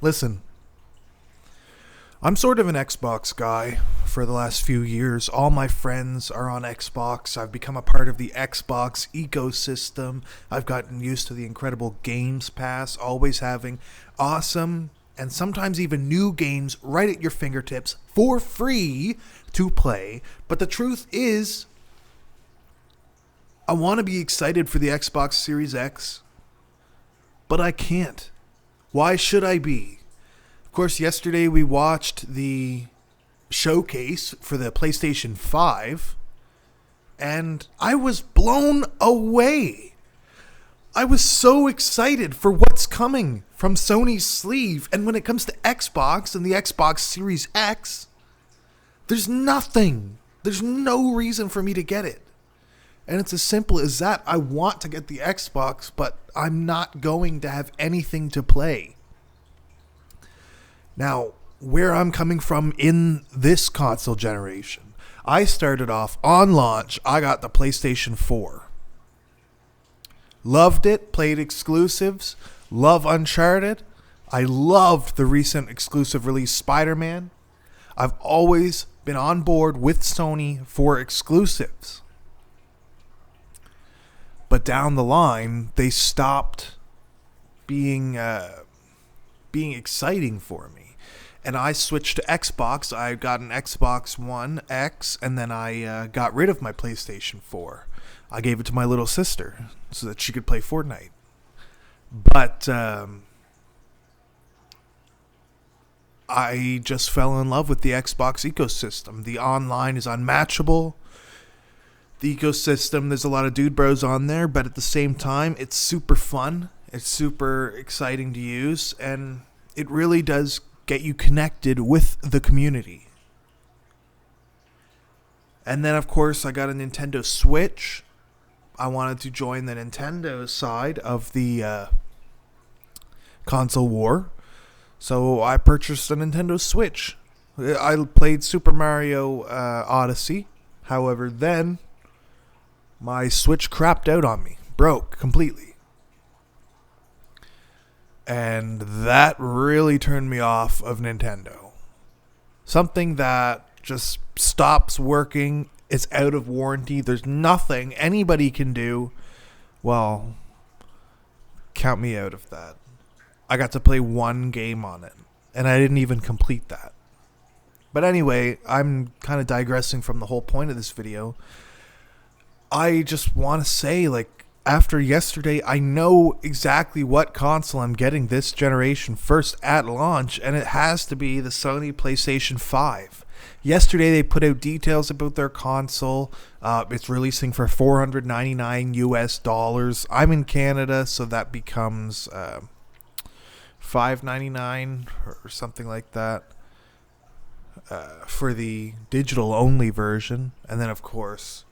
Listen, I'm sort of an Xbox guy for the last few years. All my friends are on Xbox. I've become a part of the Xbox ecosystem. I've gotten used to the incredible Games Pass, always having awesome and sometimes even new games right at your fingertips for free to play. But the truth is, I want to be excited for the Xbox Series X, but I can't. Why should I be? Of course, yesterday we watched the showcase for the PlayStation 5, and I was blown away. I was so excited for what's coming from Sony's sleeve, and when it comes to Xbox and the Xbox Series X, there's nothing. There's no reason for me to get it. And it's as simple as that. I want to get the Xbox, but I'm not going to have anything to play. Now, where I'm coming from in this console generation, I started off on launch, I got the PlayStation 4. Loved it, played exclusives, love Uncharted. I loved the recent exclusive release Spider-Man. I've always been on board with Sony for exclusives. But down the line, they stopped being exciting for me. And I switched to Xbox. I got an Xbox One X, and then I got rid of my PlayStation 4. I gave it to my little sister so that she could play Fortnite. But I just fell in love with the Xbox ecosystem. The online is unmatchable. The ecosystem, there's a lot of dude bros on there, but at the same time, it's super fun. It's super exciting to use, and it really does get you connected with the community. And then, of course, I got a Nintendo Switch. I wanted to join the Nintendo side of the console war, so I purchased a Nintendo Switch. I played Super Mario Odyssey. However, then my Switch crapped out on me. Broke completely. And that really turned me off of Nintendo. Something that just stops working. It's out of warranty. There's nothing anybody can do. Well, count me out of that. I got to play one game on it, and I didn't even complete that. But anyway, I'm kind of digressing from the whole point of this video. I just want to say, after yesterday, I know exactly what console I'm getting this generation first at launch, and it has to be the Sony PlayStation 5. Yesterday, they put out details about their console. It's releasing for $499 US. I'm in Canada, so that becomes $599 or something like that for the digital-only version. And then, of course,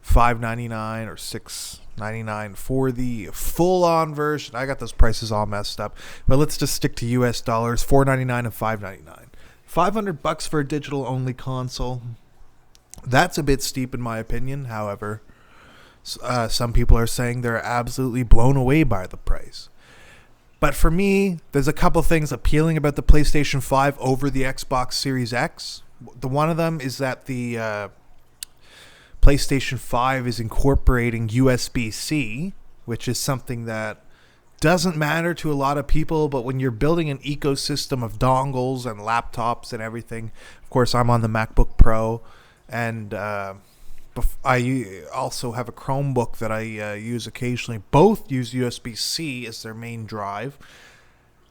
$599 or $699 for the full-on version. I got those prices all messed up, but let's just stick to US dollars. $499 and $599. $500 for a digital-only console. That's a bit steep in my opinion. However, some people are saying they're absolutely blown away by the price. But for me, there's a couple things appealing about the PlayStation 5 over the Xbox Series X. The one of them is that the PlayStation 5 is incorporating USB-C, which is something that doesn't matter to a lot of people, but when you're building an ecosystem of dongles and laptops and everything, of course, I'm on the MacBook Pro, and I also have a Chromebook that I use occasionally. Both use USB-C as their main drive.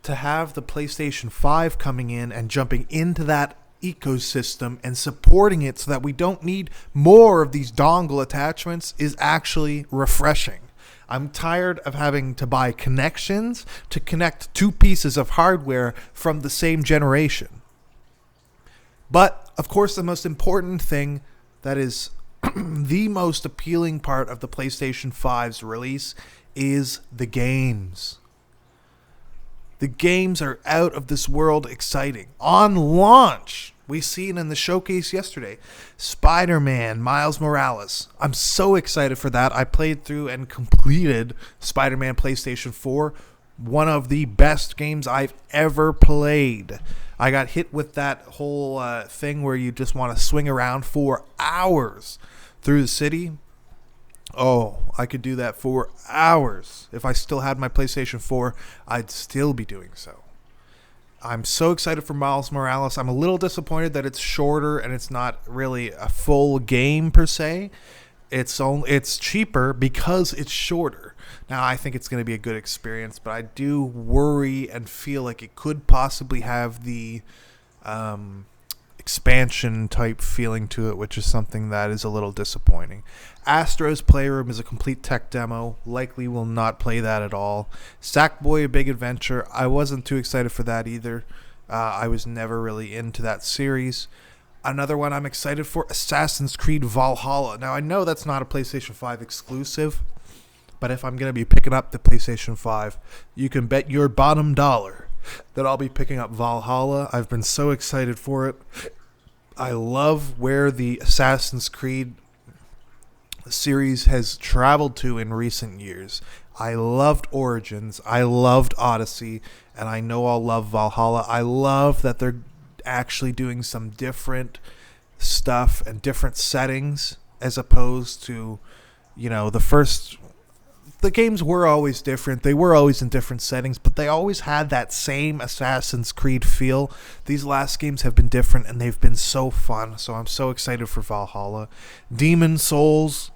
To have the PlayStation 5 coming in and jumping into that ecosystem and supporting it so that we don't need more of these dongle attachments is actually refreshing. I'm tired of having to buy connections to connect two pieces of hardware from the same generation. But, of course, the most important thing that is the most appealing part of the PlayStation 5's release is the games. The games are out of this world exciting. On launch, we seen in the showcase yesterday, Spider-Man, Miles Morales. I'm so excited for that. I played through and completed Spider-Man PlayStation 4 one of the best games I've ever played. I got hit with that whole thing where you just want to swing around for hours through the city. Oh, I could do that for hours. If I still had my PlayStation 4, I'd still be doing so. I'm so excited for Miles Morales. I'm a little disappointed that it's shorter and it's not really a full game per se. It's cheaper because it's shorter. Now, I think it's going to be a good experience, but I do worry and feel like it could possibly have the expansion type feeling to it, which is something that is a little disappointing. Astro's Playroom is a complete tech demo. Likely will not play that at all. Sackboy: A Big Adventure, I wasn't too excited for that either. I was never really into that series. Another one I'm excited for, Assassin's Creed Valhalla. Now, I know that's not a PlayStation 5 exclusive, but if I'm going to be picking up the PlayStation 5, you can bet your bottom dollar that I'll be picking up Valhalla. I've been so excited for it. I love where the Assassin's Creed series has traveled to in recent years. I loved Origins. I loved Odyssey. And I know I'll love Valhalla. I love that they're actually doing some different stuff and different settings as opposed to, the games were always different. They were always in different settings, but they always had that same Assassin's Creed feel. These last games have been different, and they've been so fun. So I'm so excited for Valhalla. Demon Souls.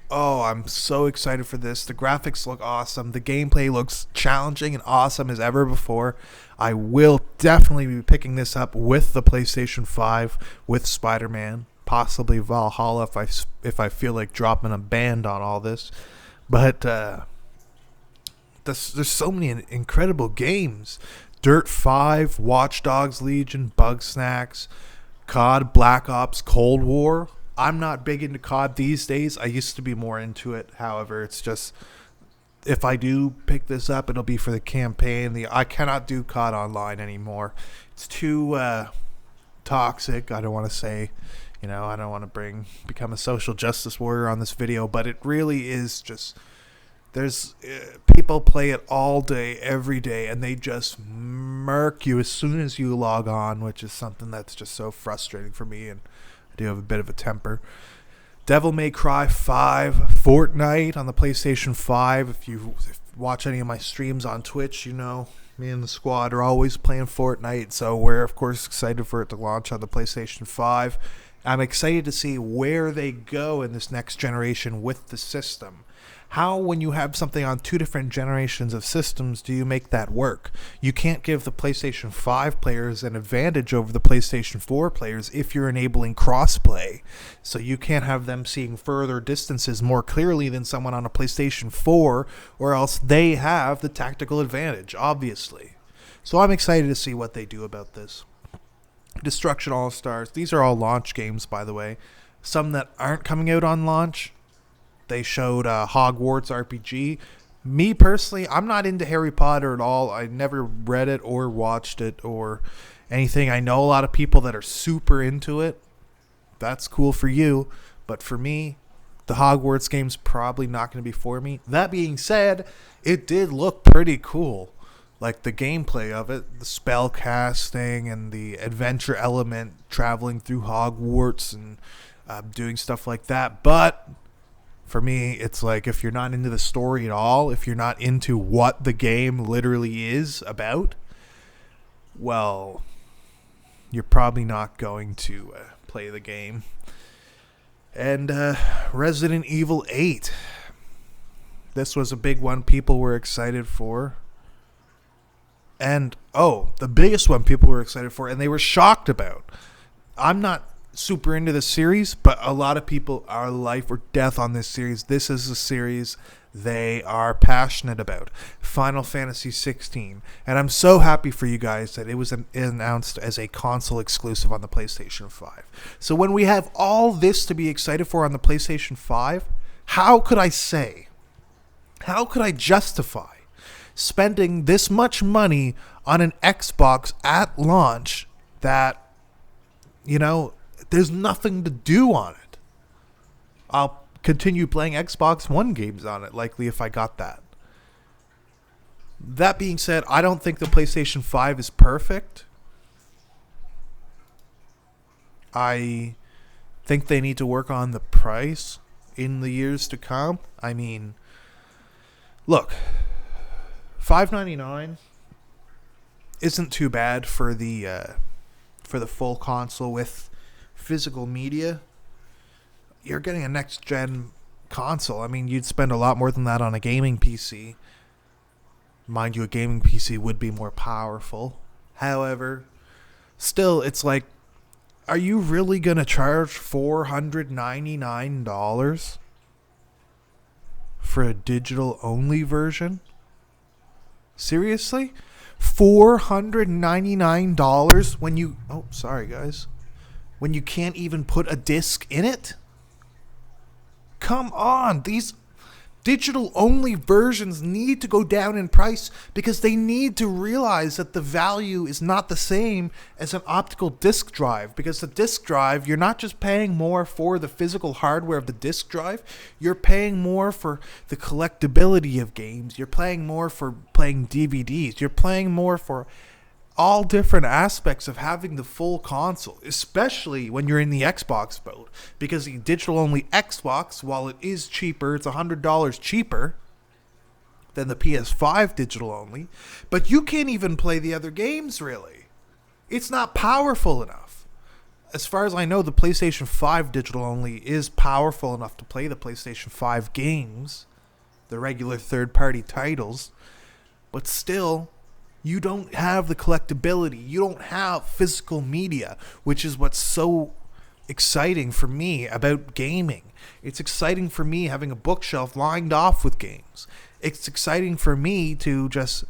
Oh, I'm so excited for this. The graphics look awesome. The gameplay looks challenging and awesome as ever before. I will definitely be picking this up with the PlayStation 5, with Spider-Man, possibly Valhalla if I feel like dropping a band on all this. But there's so many incredible games. Dirt 5, Watch Dogs Legion, Bugsnax, COD, Black Ops, Cold War. I'm not big into COD these days. I used to be more into it. However, it's just, if I do pick this up, it'll be for the campaign. I cannot do COD online anymore. It's too toxic. I don't want to say, I don't want to become a social justice warrior on this video, but it really is just, there's people play it all day, every day, and they just murk you as soon as you log on, which is something that's just so frustrating for me, and I do have a bit of a temper. Devil May Cry 5, Fortnite on the PlayStation 5. If you watch any of my streams on Twitch, me and the squad are always playing Fortnite, so we're, of course, excited for it to launch on the PlayStation 5. I'm excited to see where they go in this next generation with the system. How, when you have something on two different generations of systems, do you make that work? You can't give the PlayStation 5 players an advantage over the PlayStation 4 players if you're enabling crossplay. So you can't have them seeing further distances more clearly than someone on a PlayStation 4, or else they have the tactical advantage, obviously. So I'm excited to see what they do about this. Destruction All-Stars. These are all launch games, by the way. Some that aren't coming out on launch. They showed Hogwarts RPG. Me personally, I'm not into Harry Potter at all. I never read it or watched it or anything. I know a lot of people that are super into it. That's cool for you. But for me, the Hogwarts game's probably not going to be for me. That being said, it did look pretty cool. Like the gameplay of it, the spell casting and the adventure element, traveling through Hogwarts and doing stuff like that. But for me, it's like, if you're not into the story at all, if you're not into what the game literally is about, well, you're probably not going to play the game. And Resident Evil 8. This was a big one people were excited for. And, the biggest one people were excited for, and they were shocked about. I'm not super into the series, but a lot of people are life or death on this series. This is a series they are passionate about. Final Fantasy 16. And I'm so happy for you guys that it was announced as a console exclusive on the PlayStation 5. So when we have all this to be excited for on the PlayStation 5, how could I justify spending this much money on an Xbox at launch that, there's nothing to do on it? I'll continue playing Xbox One games on it, likely, if I got that. That being said, I don't think the PlayStation 5 is perfect. I think they need to work on the price in the years to come. I mean, look, $599 isn't too bad for the full console with physical media. You're getting a next gen console. I mean, you'd spend a lot more than that on a gaming PC. Mind you, a gaming PC would be more powerful. However, still, it's like, are you really going to charge $499 for a digital-only version? Seriously? $499 when you... Oh, sorry, guys. When you can't even put a disc in it? Come on. These digital-only versions need to go down in price because they need to realize that the value is not the same as an optical disc drive. Because the disc drive, you're not just paying more for the physical hardware of the disc drive, you're paying more for the collectability of games, you're paying more for playing DVDs, you're paying more for all different aspects of having the full console, especially when you're in the Xbox mode. Because the digital-only Xbox, while it is cheaper, it's $100 cheaper than the PS5 digital-only, but you can't even play the other games, really. It's not powerful enough. As far as I know, the PlayStation 5 digital-only is powerful enough to play the PlayStation 5 games, the regular third-party titles, but still... you don't have the collectability. You don't have physical media, which is what's so exciting for me about gaming. It's exciting for me having a bookshelf lined off with games. It's exciting for me to just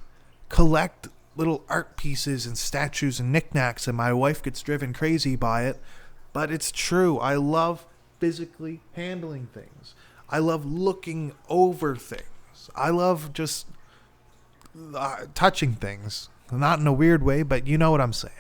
collect little art pieces and statues and knickknacks, and my wife gets driven crazy by it. But it's true. I love physically handling things. I love looking over things. I love just... touching things. Not in a weird way, but you know what I'm saying.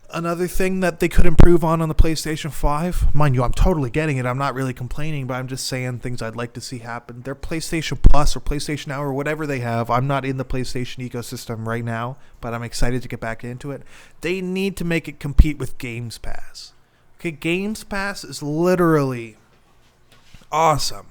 Another thing that they could improve on the PlayStation 5, mind you, I'm totally getting it. I'm not really complaining, but I'm just saying things I'd like to see happen. Their PlayStation Plus or PlayStation Now or whatever they have, I'm not in the PlayStation ecosystem right now, but I'm excited to get back into it. They need to make it compete with Games Pass. Okay, Games Pass is literally awesome.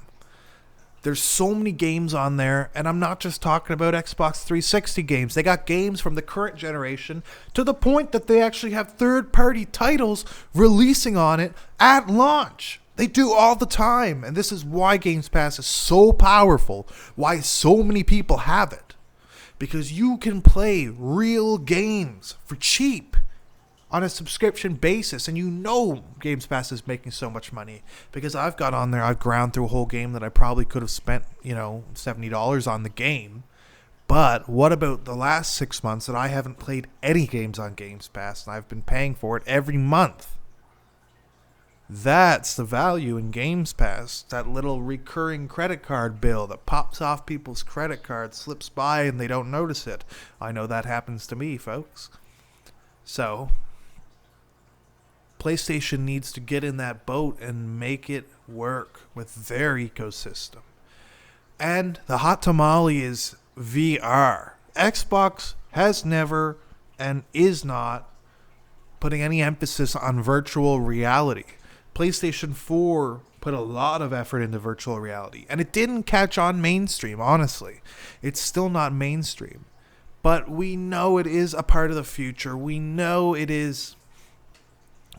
There's so many games on there, and I'm not just talking about Xbox 360 games. They got games from the current generation to the point that they actually have third-party titles releasing on it at launch. They do all the time, and this is why Games Pass is so powerful, why so many people have it. Because you can play real games for cheap on a subscription basis, and you know Games Pass is making so much money because I've got on there, I've ground through a whole game that I probably could have spent, $70 on the game. But what about the last 6 months that I haven't played any games on Games Pass, and I've been paying for it every month? That's the value in Games Pass, that little recurring credit card bill that pops off people's credit cards, slips by, and they don't notice it. I know that happens to me, folks. So... PlayStation needs to get in that boat and make it work with their ecosystem. And the hot tamale is VR. Xbox has never and is not putting any emphasis on virtual reality. PlayStation 4 put a lot of effort into virtual reality, and it didn't catch on mainstream, honestly. It's still not mainstream. But we know it is a part of the future. We know it is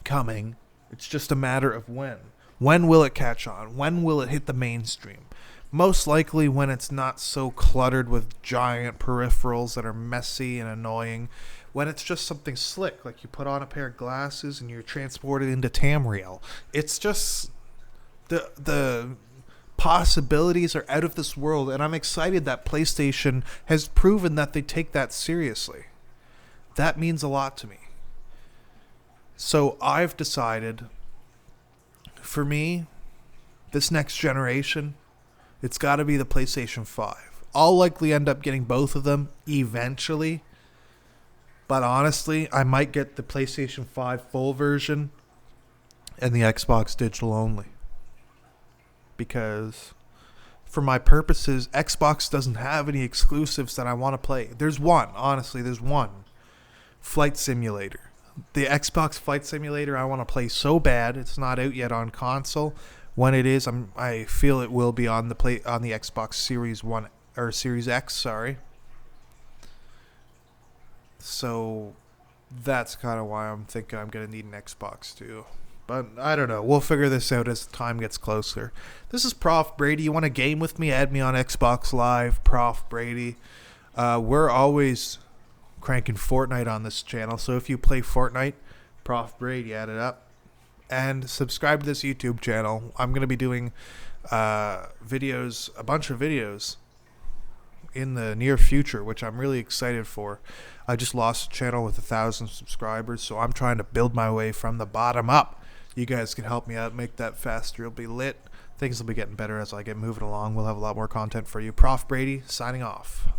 coming. It's just a matter of when. When will it catch on? When will it hit the mainstream? Most likely when it's not so cluttered with giant peripherals that are messy and annoying. When it's just something slick, like you put on a pair of glasses and you're transported into Tamriel. It's just the possibilities are out of this world, and I'm excited that PlayStation has proven that they take that seriously. That means a lot to me. So I've decided, for me, this next generation, it's got to be the PlayStation 5. I'll likely end up getting both of them eventually. But honestly, I might get the PlayStation 5 full version and the Xbox digital only. Because for my purposes, Xbox doesn't have any exclusives that I want to play. There's one, honestly, there's one. Flight Simulator. The Xbox Flight Simulator I want to play so bad. It's not out yet on console. When it is, I feel it will be on the Xbox Series 1 or Series X, sorry. So that's kind of why I'm thinking I'm going to need an Xbox too. But I don't know. We'll figure this out as time gets closer. This is Prof Brady. You want to game with me? Add me on Xbox Live, Prof Brady. We're always cranking Fortnite on this channel. So if you play Fortnite, Prof Brady, add it up. And subscribe to this YouTube channel. I'm going to be doing videos, a bunch of videos in the near future, which I'm really excited for. I just lost a channel with 1,000 subscribers, so I'm trying to build my way from the bottom up. You guys can help me out, make that faster. It'll be lit. Things will be getting better as I get moving along. We'll have a lot more content for you. Prof Brady, signing off.